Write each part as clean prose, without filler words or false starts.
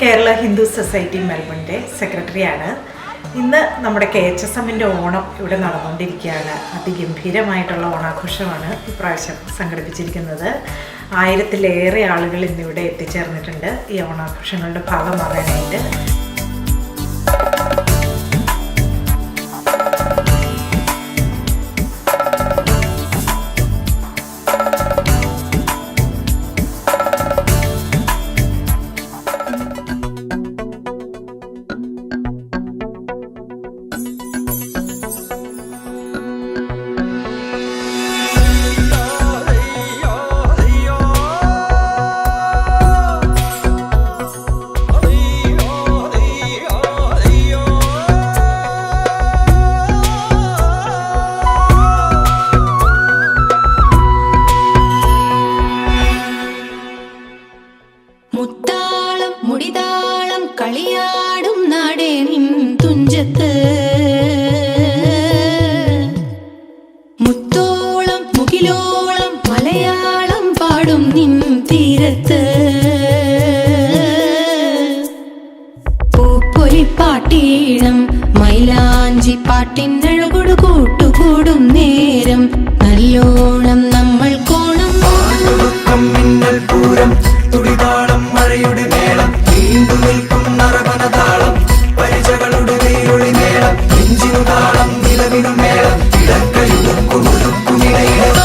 Kerala Hindu society മെൽബണിൻ്റെ സെക്രട്ടറിയാണ്. ഇന്ന് നമ്മുടെ KHSMൻ്റെ ഓണം ഇവിടെ നടന്നുകൊണ്ടിരിക്കുകയാണ്. അതിഗംഭീരമായിട്ടുള്ള ഓണാഘോഷമാണ് ഇപ്രാവശ്യം സംഘടിപ്പിച്ചിരിക്കുന്നത്. 1000-ലേറെ ആളുകൾ ഇന്നിവിടെ എത്തിച്ചേർന്നിട്ടുണ്ട് ഈ ഓണാഘോഷങ്ങളുടെ ഭാഗമാകാനായിട്ട്. മുത്താളം മുടിതാളം കളിയാടും നാടേ നിൻ തുഞ്ചത്ത്, മുത്തോളം മുകിലോളം മലയാളം പാടും നിൻ തീരത്ത്, പൂപ്പൊലിപ്പാട്ടീണം മൈലാഞ്ചി പാട്ടിനഴകൊടു കൂട്ടുകൂടും നേരം നല്ലോണം നമ്മൾ കോണം മിന്നൽ പൂരം തുടിതാളം മഴയുടെ മേളം നീണ്ടു നിൽക്കും നറവനതാളം പരിചകളുടെ വേരൊളി മേളം നെഞ്ചിനു താളം നിലവിനു മേളം ഇടക്കയുടുക്കുമുടുക്കുമിടയിലും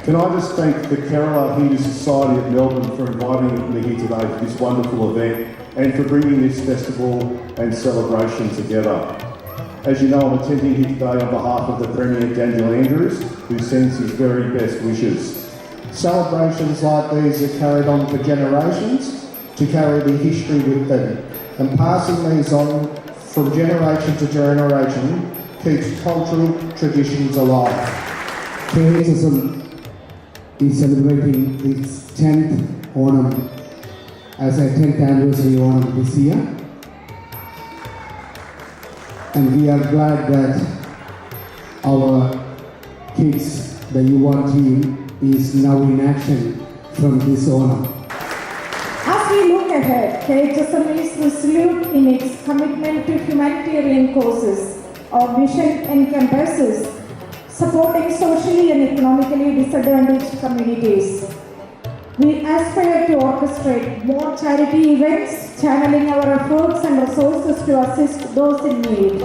Can I just thank the Kerala Hindu Society of Melbourne for inviting me here today for this wonderful event and for bringing this festival and celebration together. As you know, I'm attending here today on behalf of the Premier Daniel Andrews, who sends his very best wishes. Celebrations like these are carried on for generations to carry the history with them, and passing these on from generation to generation keeps cultural traditions alive. KHSM is celebrating its 10th Onam as a 10th anniversary Onam this year, and we are glad that our kids, the Yuva team, is now in action from this Onam. As we look ahead, KHSM is resolute in its commitment to humanitarian causes. Our mission encompasses supporting socially and economically disadvantaged communities. We aspire to orchestrate more charity events, channeling our efforts and resources to assist those in need.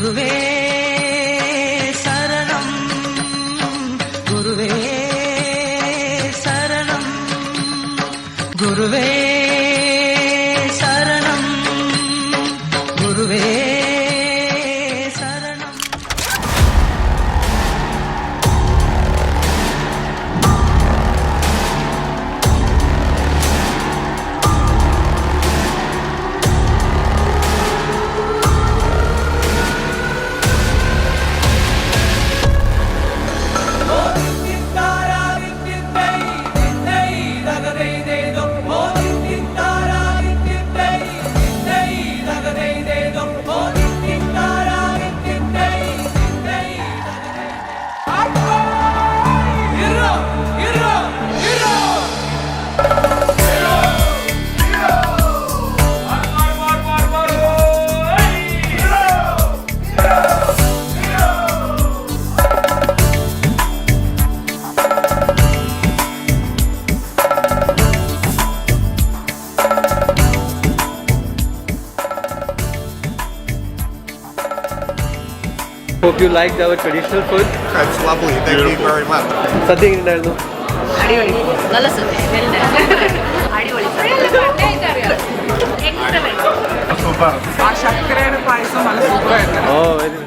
ഗുരുവേ ശരണം ഗുരുവേ ശരണം ഗുരുവേ ശരണം ഗുരുവേ ശരണം. Hope you liked our traditional food. That's lovely. Thank you very much. സദ്യ എങ്ങനെയുണ്ടായിരുന്നു? അടിപൊളി നല്ല സദ്യ അടിപൊളി ആ ശർക്കരയുടെ പായസം നല്ല സൂപ്പറായിരുന്നു. ഓ very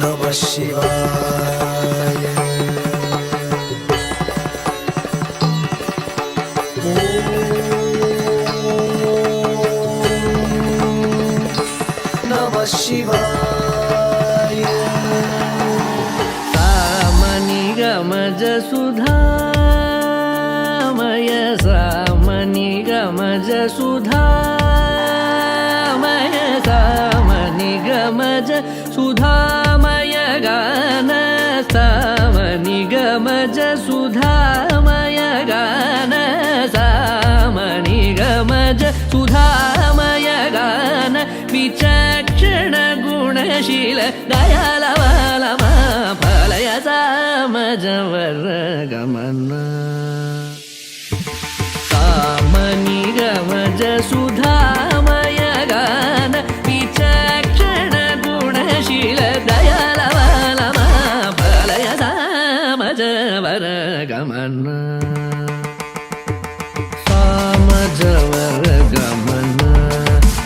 Namah Shivaya. Namah Shivaya. सामनि गमज सुधामय सामनि गमज सुधामय सामनि गमज सुधामय गान सामनि गमज सुधामय गान सामनि गमज सुधामय गान विचक्षण गुणशील दयालवालमा फलय सामजवर गमन सामनि गमज सुधामय गान विचक्षण गुणशील दयालवालमा फलय सामजवर गमन सामजवर गमन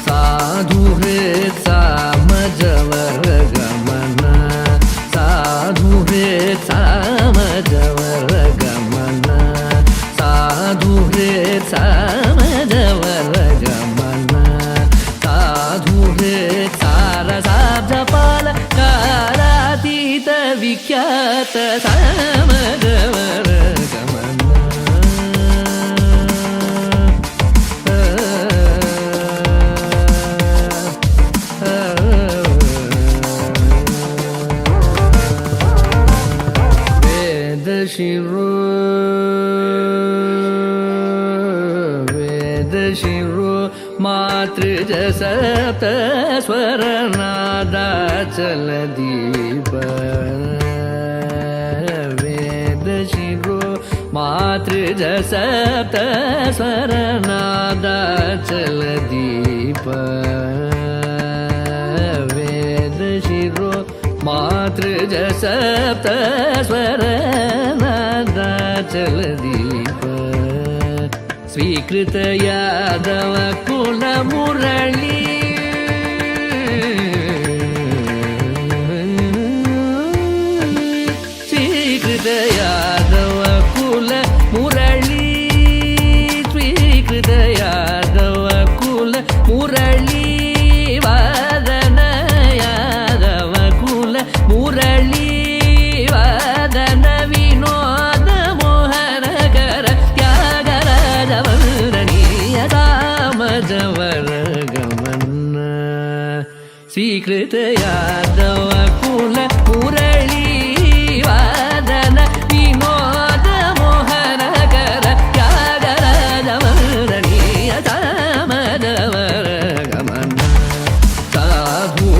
साधु हृत् सामजवर गमन साधु हृत् सामजवर गमन साधु हृत् सामजवर गमन साधु हृत् सारसाब्जपाल कालातीत विख्यात सामजवर गमन वेदशिरो मातृजसप्त स्वरनादाचल दीप वेदशिरो मातृजसप्त स्वरनादाचल दीप वेदशिरो मातृजसप्त स्वरनादाचल दीप स्वीकृत यादव कुल मुरली स्वीकृत यादव कुल मुरली स्वीकृत यादव कुल मुरली वादन यादव कुल मुरली वादन विनोद मोहन कर त्यागराज वंदनीय सामजवर गमन स्वीकृत यादव कुल मुरली वादन विनोद मोहन कर त्यागराज वंदनीय सामजवर गमन साधु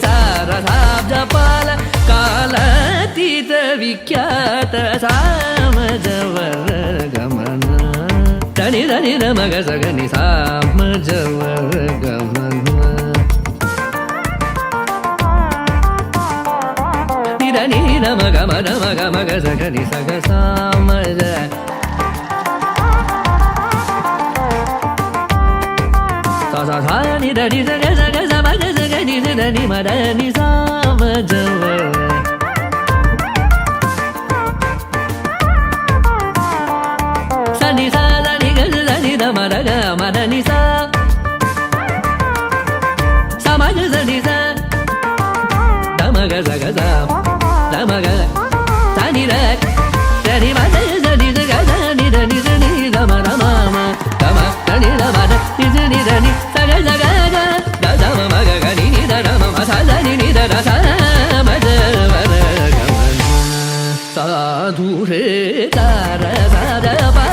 सारसाब्जपाल कालातीत विख्यात सामजवर దని ద మగ సగ ని సా మ జ వ ర గ మ ని ద ని ద మగ మ ద మగ మగ సగ ని సగ సా మ జ సా సా సా ని ద ని సగ సగ స మగ సగ ని ద ని మ ద ని సా మ జ వ sa ni sa da ni ga da ni da ma da ga ma da ni sa sa ma ga sa ni sa da ma ga sa ga sa da ma ga sa ni da ni ma da ni da ga da ni da ni da ni da ma da ma ma da ma da ni da ma da ni da ni sa ga ga da da ma ma ga ga ni da da ma ma sa da ni da da sa ma da ma da ga ma sa du re da ra sa da pa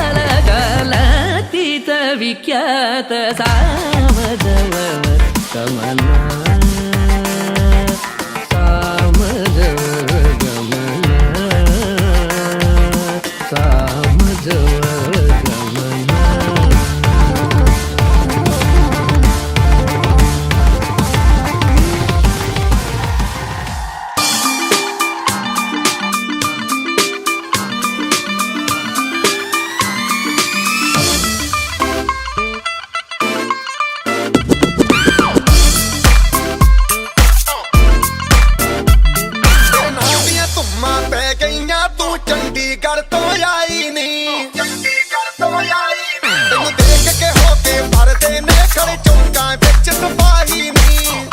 ವಿಖ್ಯಾತ ಸಾಮದವ ಕಮಲ ಸಾಮದವ ಗಮನ ಸಾಮದವ ಗಮನ ਚੰਡੀਗੜ੍ਹ ਤੋਂ ਆਈ ਨੀ ਤੈਨੂੰ ਦੇਖ ਕੇ ਹੋ ਕੇ ਭਰਦੇ ਨੇ ਖੜੇ ਚੌਂਕਾਂ ਵਿੱਚ ਸਿਪਾਹੀ ਨੀ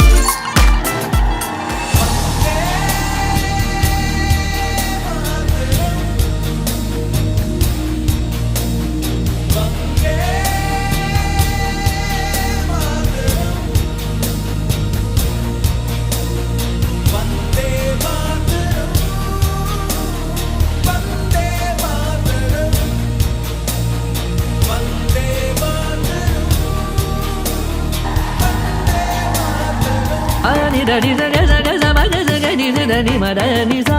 da ni sa ga sa ma ga sa ga ni da ni ma da ni sa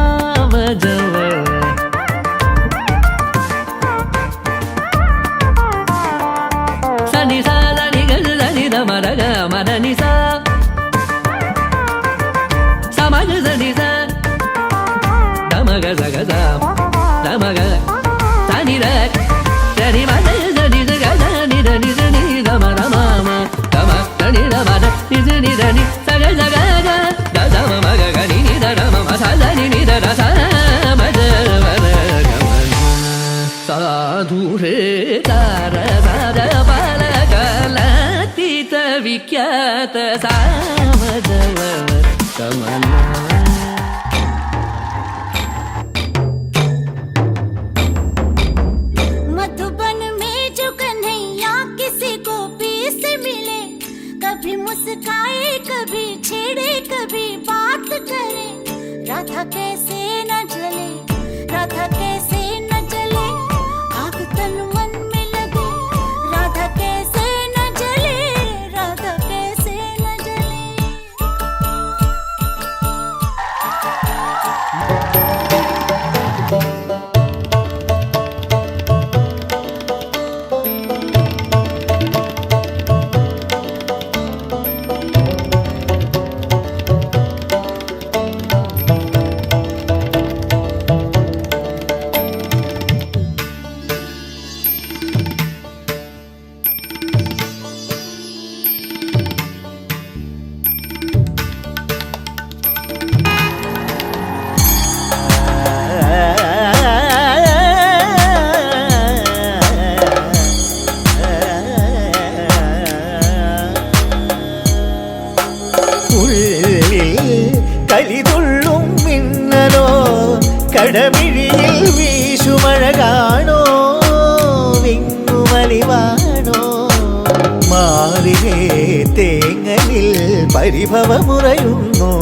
ma ja wa sa ni sa da ni ga da ni da ma da ni sa sa ma ga sa ni sa da ma ga sa da ma ga sa ni da ni ma da ni sa ga da ni da ma da ma ma da ma da ni da ma da ni da ni sa ga sa ga ಸಾಧುರೇ ದಾರ ದಾರ ಬಾಲಕಲಾತೀತ ವಿಖ್ಯಾತ ಸಾಮದವ ಕಮಲ मधुबन में जो कन्हैया किसी गोपी से मिले कभी मुस्काए कभी छेड़े कभी बात करे राधा कैसे न जले राधा कैसे न जले आग तन मन में लगे राधा कैसे न जले राधा कैसे न जले കലിതുള്ളും മിന്നലോ കടമിഴിയിൽ വീശുമഴകാണോ വിങ്ങുമലിവാണോ മാറിലേ തേങ്ങലിൽ പരിഭവമുറയുന്നു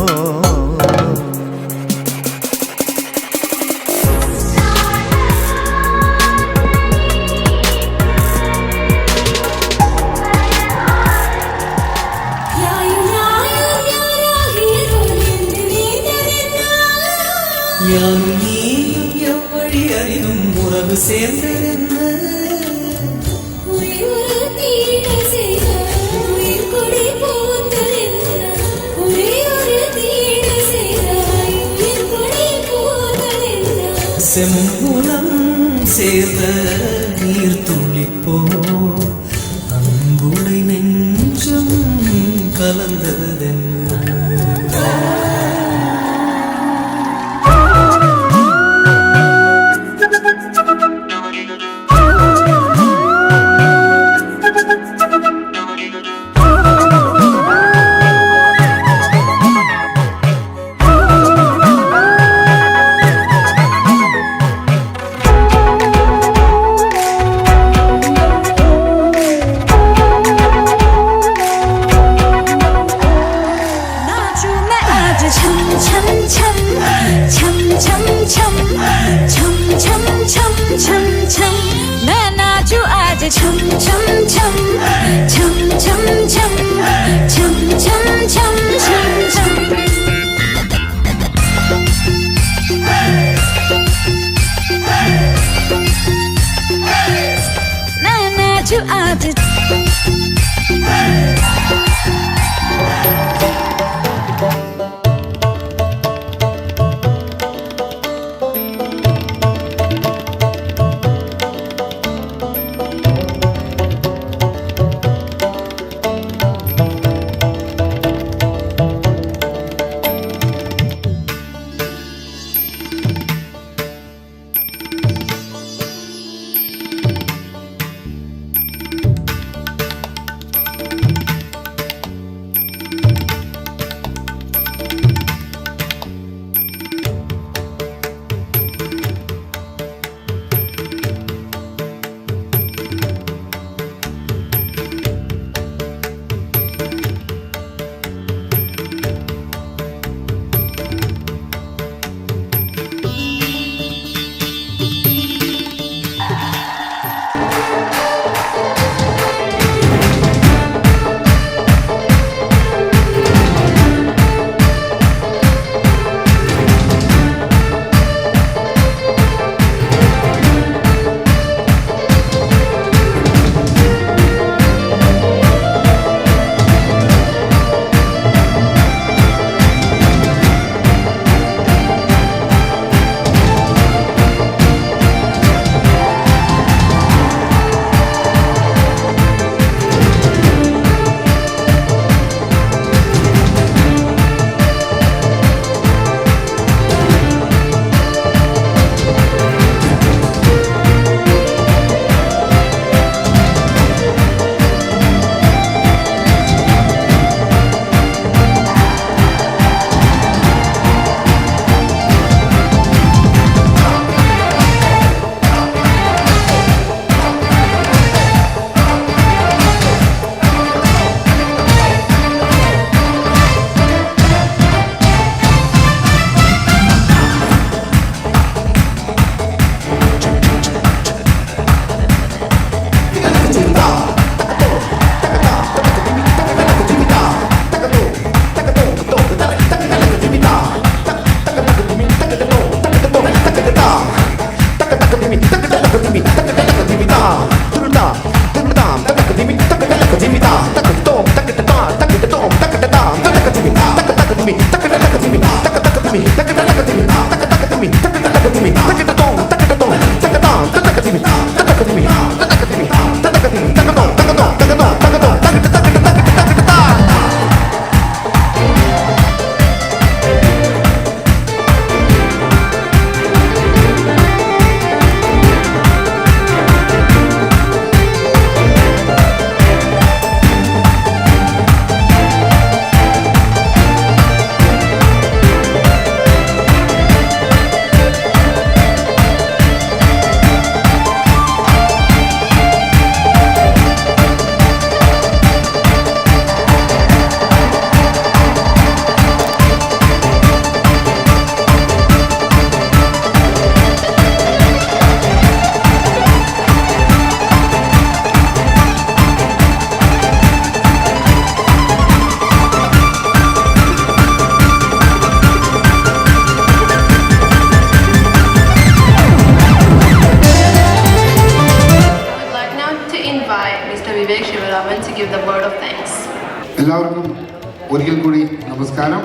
யானும் நீயும் எவ்வழி அறிந்தும் உறவு சேர்ந்திருந்த செம்புலம் சேர்ந்த நீர் துளிப்போ அன்புடை நெஞ்சம் கலந்ததென்ன എല്ലാവർക്കും ഒരിക്കൽ കൂടി നമസ്കാരം.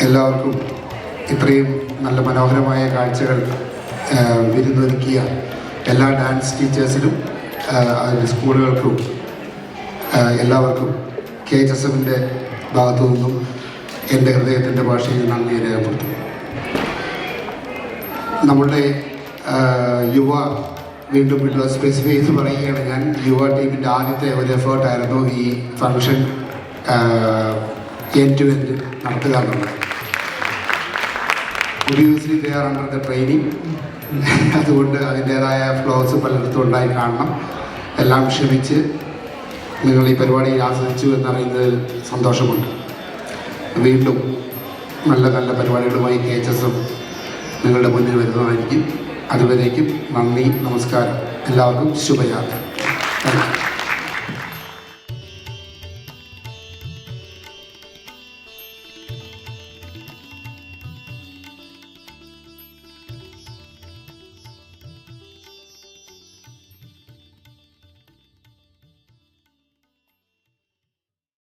എല്ലാവർക്കും ഇത്രയും നല്ല മനോഹരമായ കാഴ്ചകൾ വിരുന്നൊരുക്കിയ എല്ലാ ഡാൻസ് ടീച്ചേഴ്സിനും സ്കൂളുകൾക്കും എല്ലാവർക്കും KHSMൻ്റെ ഭാഗത്തു നിന്നും എൻ്റെ ഹൃദയത്തിൻ്റെ ഭാഷയിൽ നന്ദി രേഖപ്പെടുത്തുന്നു. നമ്മളുടെ യുവ വീണ്ടും സ്പെസിഫൈ ചെയ്ത് പറയുകയാണ് ഞാൻ, യുവ ടീമിൻ്റെ ആദ്യത്തെ ഒരു എഫേർട്ടായിരുന്നു ഈ ഫങ്ഷൻ എൻഡ് ടു എൻഡ് നടത്തുക എന്നുള്ളത്. Obviously they are under the training. അതുകൊണ്ട് അതിൻ്റേതായ ഫ്ലോസ് പലയിടത്തും ഉണ്ടായി കാണണം. എല്ലാം ക്ഷമിച്ച് നിങ്ങൾ ഈ പരിപാടി ആസ്വദിച്ചു എന്നറിയുന്നതിൽ സന്തോഷമുണ്ട്. വീണ്ടും നല്ല നല്ല പരിപാടികളുമായി KHSM നിങ്ങളുടെ മുന്നിൽ വരുന്നതായിരിക്കും. അതുവരേക്കും നന്ദി, നമസ്കാരം, എല്ലാവർക്കും ശുഭയാത്ര. Thank you.